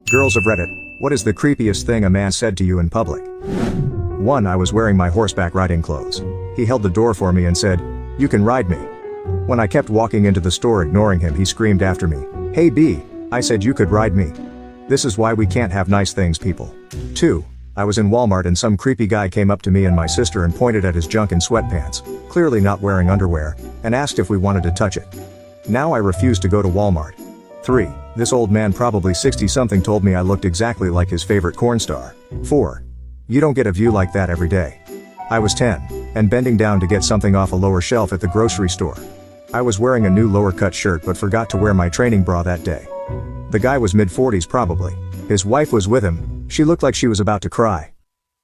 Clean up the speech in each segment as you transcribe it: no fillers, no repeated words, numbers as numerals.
Girls of Reddit, what is the creepiest thing a man said to you in public? 1. I was wearing my horseback riding clothes. He held the door for me and said, "You can ride me." When I kept walking into the store ignoring him, he screamed after me, "Hey B." I said, "You could ride me." This is why we can't have nice things, people. 2. I was in Walmart and some creepy guy came up to me and my sister and pointed at his junk in sweatpants, clearly not wearing underwear, and asked if we wanted to touch it. Now I refuse to go to Walmart. 3. This old man, probably 60-something, told me I looked exactly like his favorite corn star. 4. You don't get a view like that every day. I was 10, and bending down to get something off a lower shelf at the grocery store. I was wearing a new lower cut shirt but forgot to wear my training bra that day. The guy was mid-40s probably. His wife was with him. She looked like she was about to cry.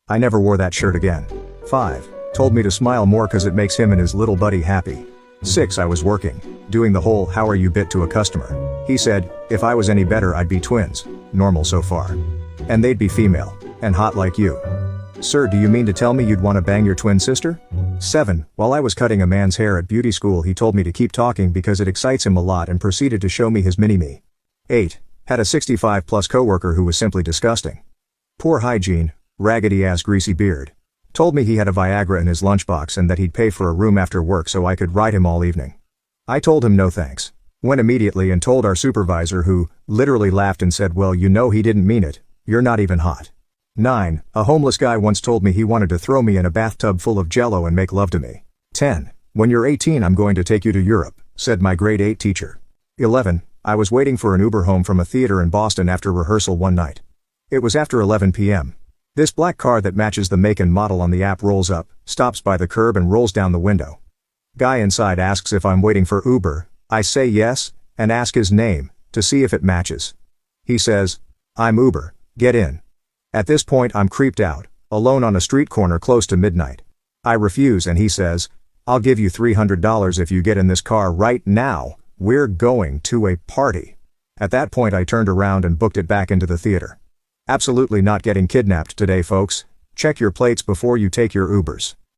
I never wore that shirt again. 5. Told me to smile more cause it makes him and his little buddy happy. 6. I was working, doing the whole "how are you" bit to a customer. He said, if I was any better I'd be twins. Normal so far. And they'd be female, and hot like you. Sir, do you mean to tell me you'd want to bang your twin sister? 7. While I was cutting a man's hair at beauty school, he told me to keep talking because it excites him a lot and proceeded to show me his mini-me. 8. Had a 65-plus coworker who was simply disgusting. Poor hygiene, raggedy-ass greasy beard. Told me he had a Viagra in his lunchbox and that he'd pay for a room after work so I could ride him all evening. I told him no thanks. Went immediately and told our supervisor, who literally laughed and said, "Well, you know he didn't mean it. You're not even hot." 9. A homeless guy once told me he wanted to throw me in a bathtub full of Jell-O and make love to me. 10. When you're 18 I'm going to take you to Europe, said my grade 8 teacher. 11. I was waiting for an Uber home from a theater in Boston after rehearsal one night. It was after 11 p.m. This black car that matches the make and model on the app rolls up, stops by the curb and rolls down the window. Guy inside asks if I'm waiting for Uber. I say yes, and ask his name, to see if it matches. He says, "I'm Uber, get in." At this point I'm creeped out, alone on a street corner close to midnight. I refuse and he says, "I'll give you $300 if you get in this car right now, we're going to a party." At that point I turned around and booked it back into the theater. Absolutely not getting kidnapped today, folks. Check your plates before you take your Ubers.